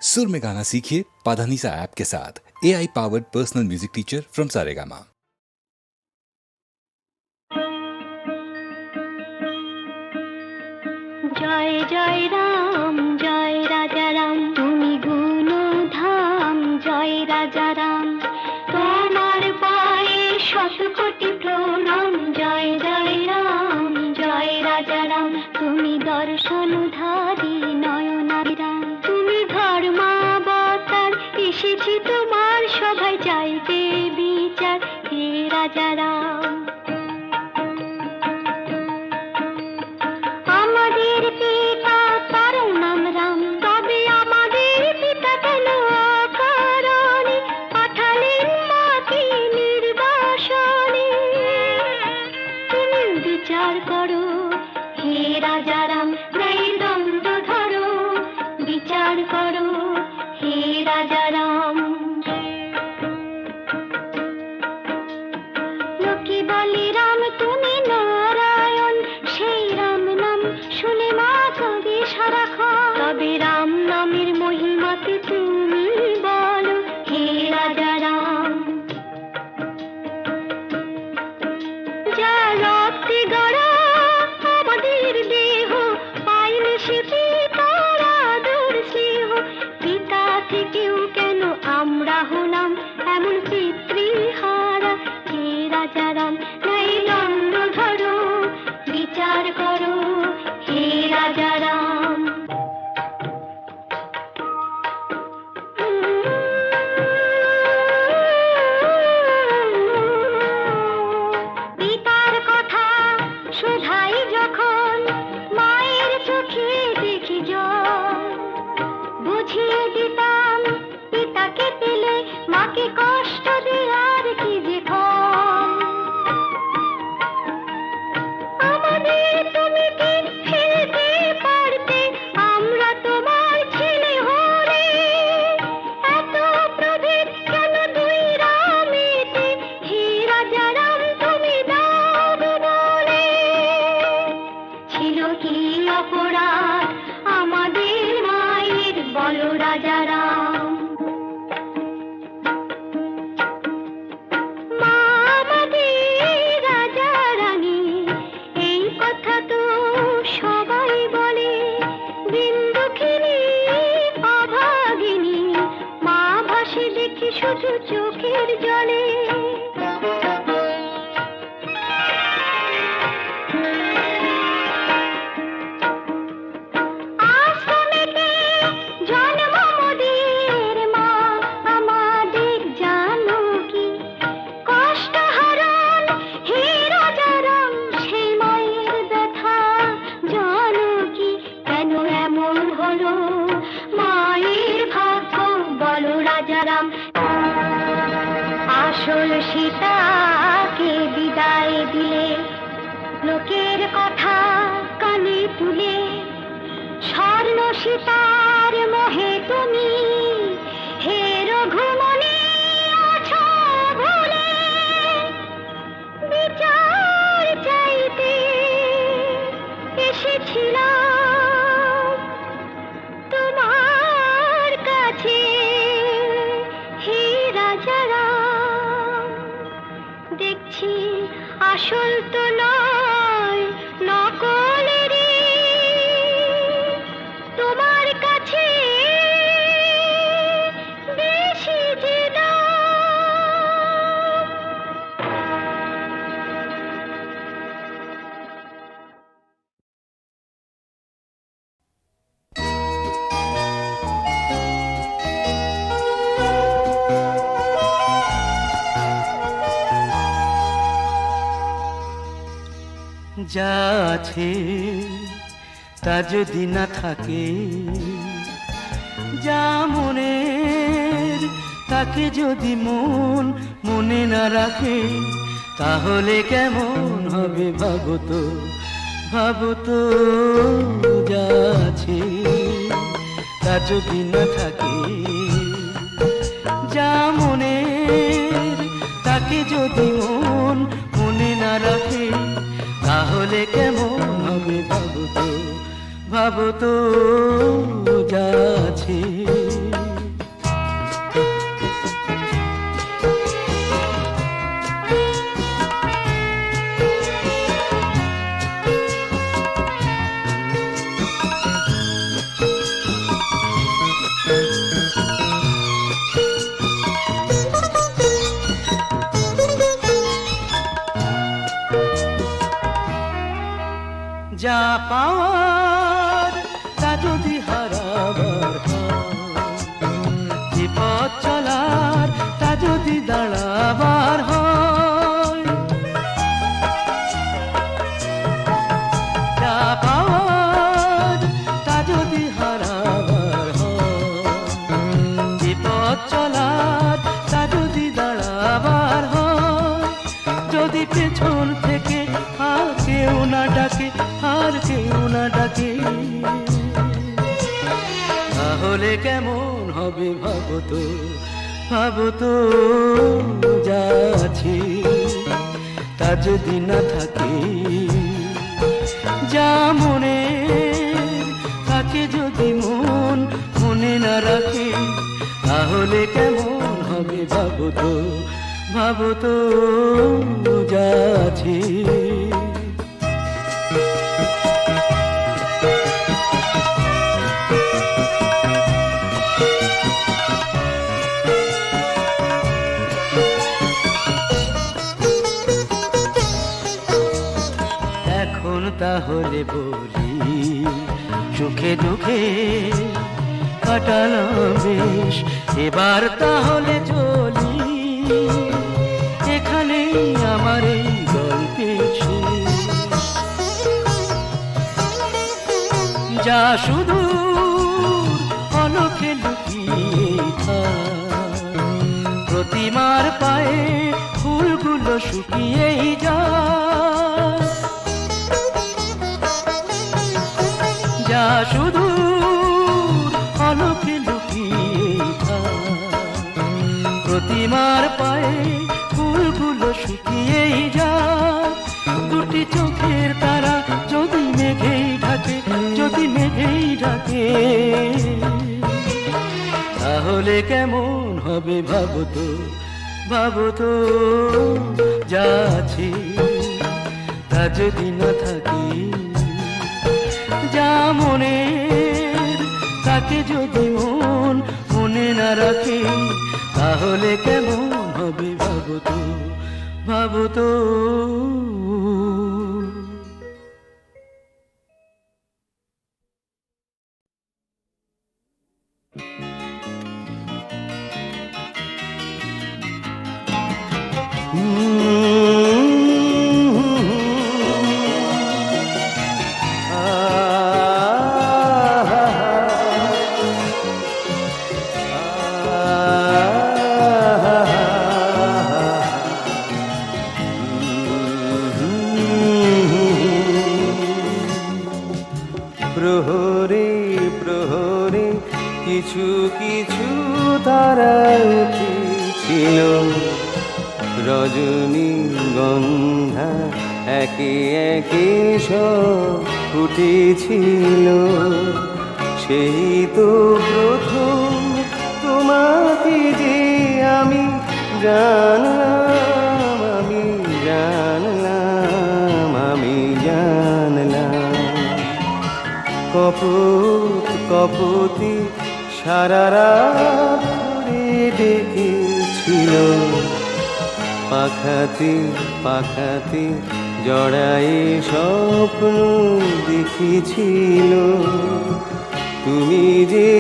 सुर में गाना सीखिए पाधानीसा ऐप के साथ। AI powered personal music teacher from Saregama. जय जय राम जय राजा राम तुमी गुणधाम जय राजा राम तोमार पाये शत कोटि प्रणाम जय जय राम जय राजा राम तुमी दर्शनधारी नयनाभिराम तुमी धर्मावतार एसेछि तोमार सभाय चाइते বিচার हे राजा राम सीताके विदाय दिले लोकेर कथा काने तुले स्वर्ण सीतार मोहे तुमी हे रघुमणि आछो भूले বিচার চাইতে এসেছিলাম তোমার কাছে হে রাজা দেখছি আসল তো নয় নকলেরই তোমার কাছে বেশি যে যা আছে তা যদি না থাকে, যা মনের তাকে যদি মন মনে না রাখে, তাহলে কেমন হবে ভাবো তো যা আছে তা যদি না থাকে, যা মনের তাকে যদি মন মনে না রাখে, তাহলে কেমন হবে ভাবো তো যা আছে। পাওয়ার তা যদি হারাবার হয়, যে পথ চলার তা যদি দাঁড়াবার হয়, যা পাওয়ার তা যদি হারাবার হয়, যে পথ চলার তা যদি দাঁড়াবার হয়, যদি পেছন থেকে আর কেউ না ডাকে, আর কেউ না ডাকে, তাহলে কেমন হবে ভাবো তো, ভাবো তো, যা আছে তা যদি না থাকে, যা মনে তাকে যদি মন মনে না রাখে, তাহলে কেমন হবে ভাবো তো, ভাবো তো, যা আছে। এখন তাহলে বলি, সুখে দুঃখে কাটালাম বেশ, এবার তাহলে চলি, এখানেই আমার এই গল্পের শেষ। যা শুধু অলখে লুকিয়ে থাকে, প্রতিমার পায়ে ফুলগুলো শুকিয়েই যায়, যা শুধু অলখে লুকিয়ে থাকে, প্রতিমার পায়ে ফুলগুলো শুকিয়েই যায়, দুটি চোখের তারা যদি মেঘেই ঢাকে, যদি মেঘেই ঢাকে, তাহলে কেমন হবে ভাবো তো, ভাবো তো, যা আছে তা যদি না থাকে, যা মনে তাকে যদি মন মনে না রাখে, তাহলে কেমন হবে ভাবো তো, ভাবো তো। প্রহরে প্রহরে কিছু কিছু তারা উঠেছিল, রজনী গন্ধা একে একে সব ফুটেছিল, সেই তো প্রথম তোমাকে যে আমি জানলাম, আমি জানলাম, আমি জানলাম। কপোত কপোতে সারা রাত ধরে ডেকেছিল, পাখাতে পাখাতে জড়ায়ে স্বপ্ন দেখেছিল, তুমি যে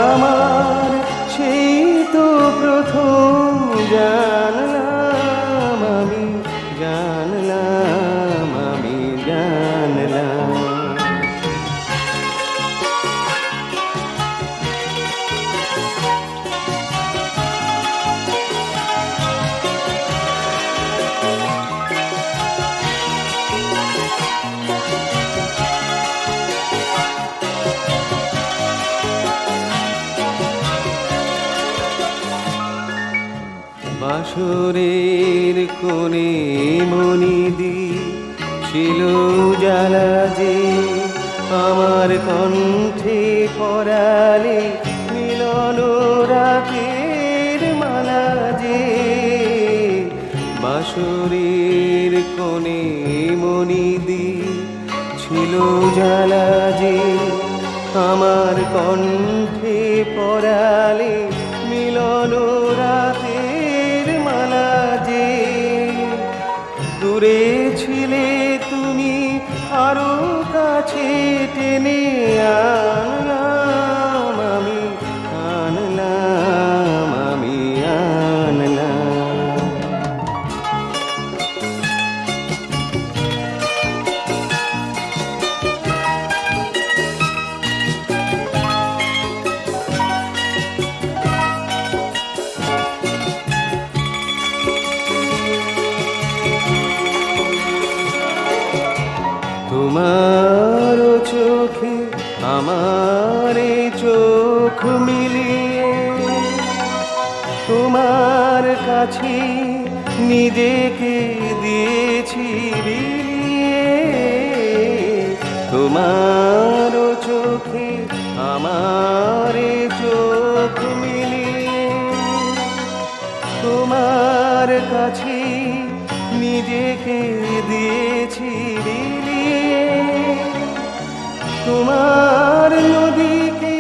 আমার সেই তো প্রথম জানলাম, আমি জানলাম, আমি জানলাম। বাসরের কোণে মনিদি ছিল জ্বালা যে, আমার কণ্ঠে পরালে মিলন রাতের মালা যে। বাসরের কোণে মনিদি ছিল জ্বালা যে, আমার কণ্ঠে পরালে মিলন রাতের মালা যে। দূরে ছিলে তুমি আরো কাছে কাছে নিজেকে দিয়েছি বিলিয়ে, তোমার চোখে আমার চোখ মিলিয়ে, তোমার কাছে নিজেকে দিয়েছি বিলিয়ে, তোমার নদীকে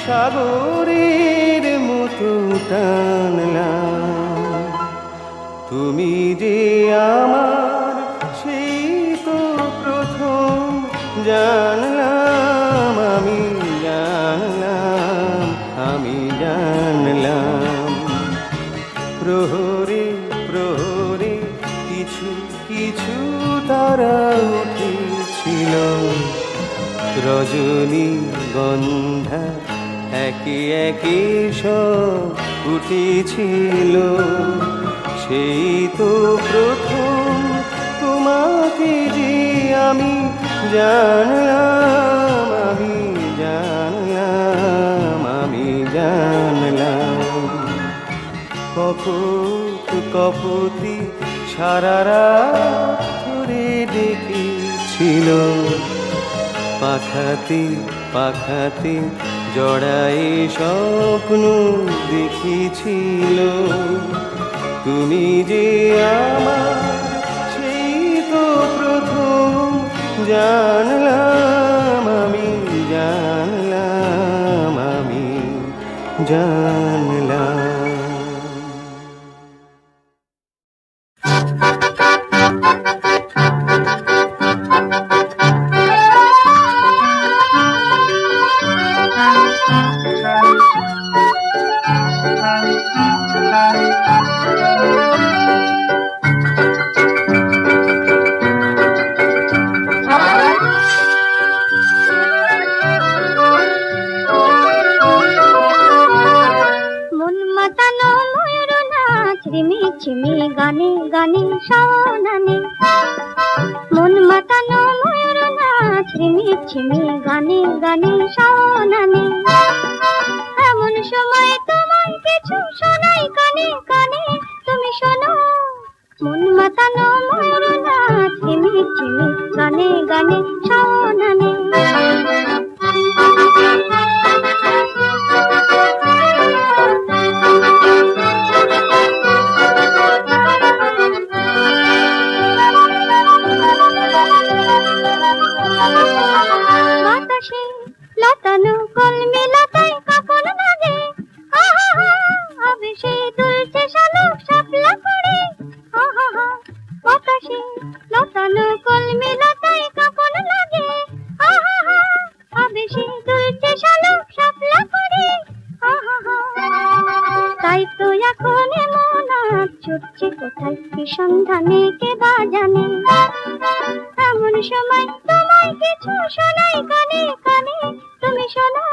সাগরের মতো টানলাম। তুমি যে আমার সেই তো প্রথম জানলাম, আমি জানলাম, আমি জানলাম। প্রহরে প্রহরে কিছু কিছু তারা উঠেছিল, রজনী গন্ধা একে একে সব উঠেছিল। সেই তো প্রথম তোমাকে যে আমি জানলাম, আমি জানলাম, আমি জানলাম। কপত কপতি সারা রাত ধরে ডেকেছিল, পাখাতে পাখাতে জড়াই স্বপ্ন দেখেছিল। তুমি যে আমার সেই তো প্রথম জানলাম, আমি জানলাম, আমি জানলাম। ঝিমি গানে গানে শাওনানে, মন মাতানো ময়ূর নাচ ঝিমি ঝিমি গানে গানে শাওনানে। এমন সময় তোমায় কিছু শোনাই কানে কানে, তুমি শোনো। মন মাতানো ময়ূর নাচ ঝিমি ঝিমি গানে গানে শাওনানে। বাতাসে লতানো কলমে লতায় কাপড় লাগে, আবেশে দুলছে শালুক শাপলা করে। বাতাসে লতানো কলমে লতায় কাপড় লাগে, আবেশে দুলছে শালুক শাপলা করে। তাই তো এখন এমন আজ ছুটছে কোথায় কি সন্ধানে কে বা জানে। এমন সময় তোমায় কিছু শোনাই কানে কানে, তুমি শোনো।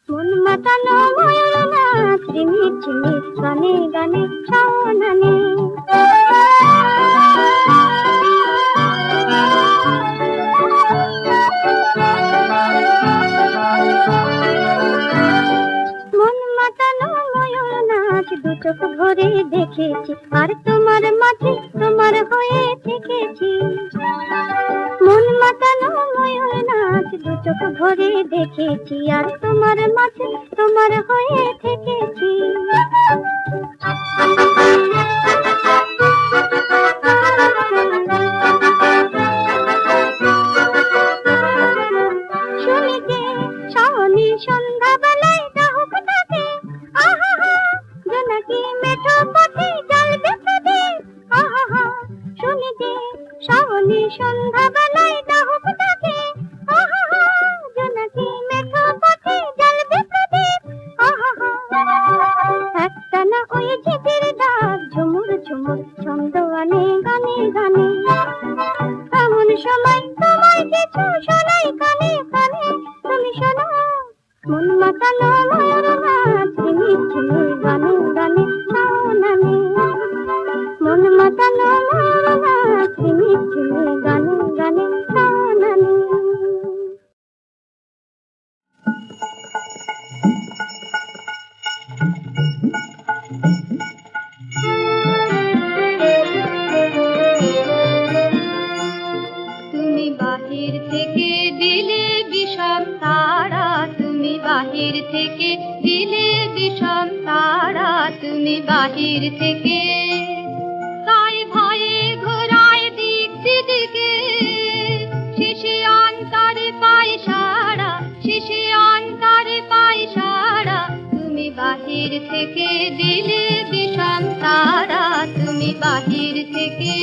মন মাতানো ময়ূর নাচ ঝিমি ঝিমি গানে গানে শাওনানে। মন মাতানো ময়ূর নাচ দু চোখ ভরে দেখেছি, আর তোমার মাঝে তোমার হয়ে থেকেছি। মন মাতানো ময়ূর নাচ দু চোখ ভরে দেখেছি, আর তোমার মাঝে তোমার হয়ে থেকেছি। শুনি যে শাওনি সন্ধ্যাবেলায় ডাহুক ডাকে, জোনাকি মেঠো পথে জল বেঁধে। শুনি যে শাওনি সন্ধ্যাবেলায় ডাহুক ডাকে, জোনাকি মেঠো পথে জল বেঁধে। তুমি বাহির থেকে। তাই ভয়ে ঘোরায় দিক দিকে, শেষে অন্তরে পাই সারা, শেষে অন্তরে পাই সারা। তুমি বাহির থেকে দিলে বিষম তারা, তুমি বাহির থেকে।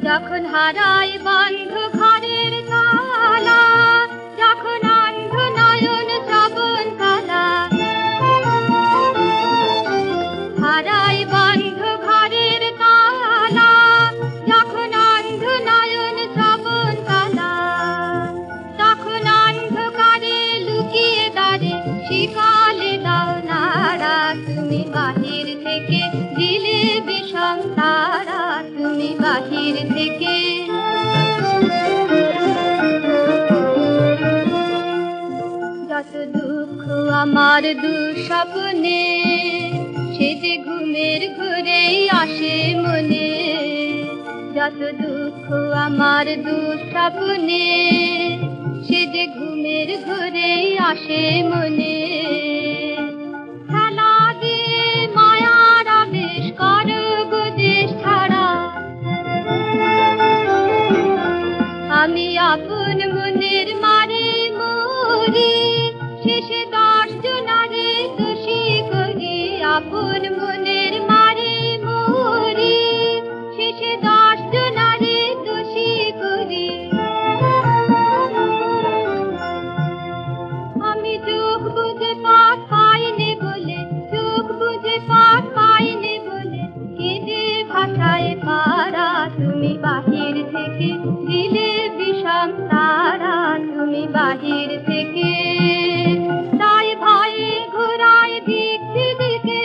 যখন হারাই বন্ধ ঘরের তালা, যখন অন্ধ নয়ন শ্রবণ কালা, হারাই বন্ধ ঘরের তালা, যখন অন্ধ নয়ন শ্রবণ কালা, তখন অন্ধকারে লুকিয়ে দাঁড়ে শিকালে দাও নাড়া। তুমি বাহির থেকে দিলে বিষম তারা, তুমি বাহির থেকে। যত দুঃখ আমার দুঃস্বপ্নে, সে যে ঘুমের ঘুরেই আসে মনে। যত দুঃখ আমার দুঃস্বপ্নে, সে যে ঘুমের ঘুরেই আসে মনে। খেলা দিয়ে মায়ার আবেশ করো গো দেশ ছাড়া, আমি আপন মনের মারে মরি। শেষে 10 জনারে দোষী করি, আপন মনের মারে মরি। শেষে 10 জনারে দোষী করি। আমি চোখ বুঝে পাঠ পাইনি বলে, চোখ বুঝে পাঠ পাইনি বলে, কেঁদে ভাষায় পারা। তুমি বাহির থেকে দিলে বিষম তারা, তুমি বাহির থেকে। তাই ভয়ে ঘোরায় দিক দিকে,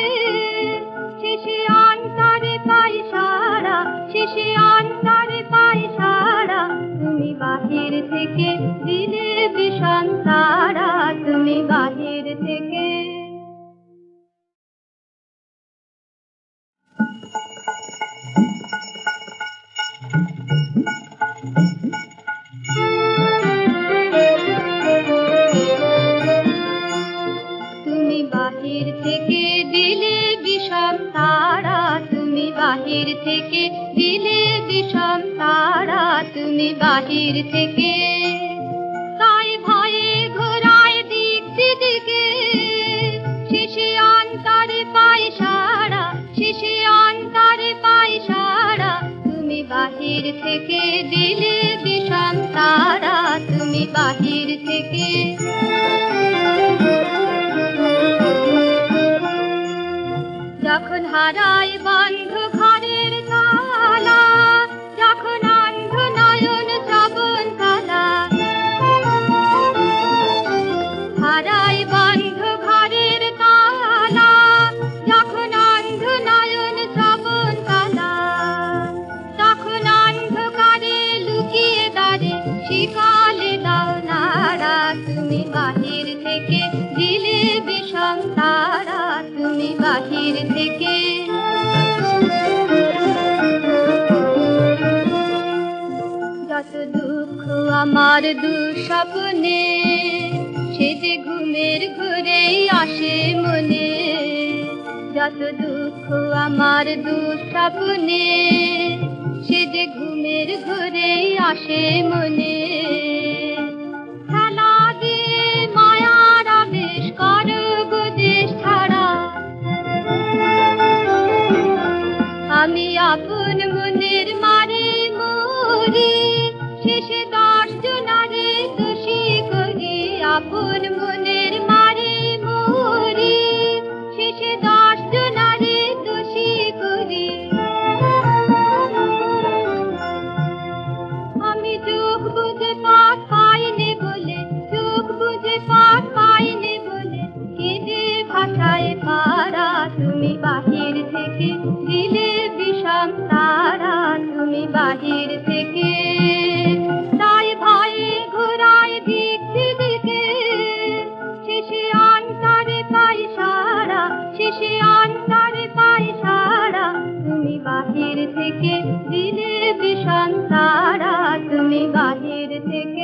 শেষে অন্তরে পাই সারা, শেষে অন্তরে পাই সারা। তুমি বাহির থেকে দিলে বিষম তারা, তুমি বাহির থেকে। তুমি বাহির থেকে দিলে বিষম তারা, তুমি বাহির থেকে দিলে বিষম তারা, তুমি বাহির থেকে। তাই ভয়ে ঘোরায় দিক দিকে, শেষে অন্তরে পাই সারা, শেষে অন্তরে পাই সারা। তুমি বাহির থেকে দিলে বিষম তারা, তুমি বাহির থেকে। যখন হারাই বন্ধ ঘরের তালা, যখন অন্ধ নয়ন শ্রবণ কালা, হারাই বন্ধ ঘরের তালা, যখন অন্ধ নয়ন শ্রবণ কালা, তখন অন্ধকারে লুকিয়ে দাঁড়ে শিকালে দাও নাড়া। তুমি বাহির থেকে দিলে বিষম তারা, তুমি বাহির থেকে। যত দুঃখ আমার দুঃস্বপ্নে, সে যে ঘুমের ঘুরেই আসে মনে। যত দুঃখ আমার দুঃস্বপ্নে, সে যে ঘুমের ঘুরেই আসে মনে। খেলা দিয়ে মায়ার আবেশ করো গো দেশ ছাড়া, আমি আপন মনের মারে মরি। শেষে 10 জনারে দোষী করি, আপন মনের মারে মরি। শেষে 10 জনারে দোষী করি। আমি চোখ বুঝে পাঠ পাইনি বলে, চোখ বুঝে পাঠ পাইনি বলে, কেঁদে ভাষায় পারা। তুমি বাহির থেকে দিলে বিষম তারা, তুমি বাহির থেকে। তাই ভয়ে ঘোরায় দিক দিকে, শেষে অন্তরে পাই সারা, শেষে অন্তরে পাই সারা। তুমি বাহির থেকে দিলে বিষম তারা, তুমি বাহির থেকে।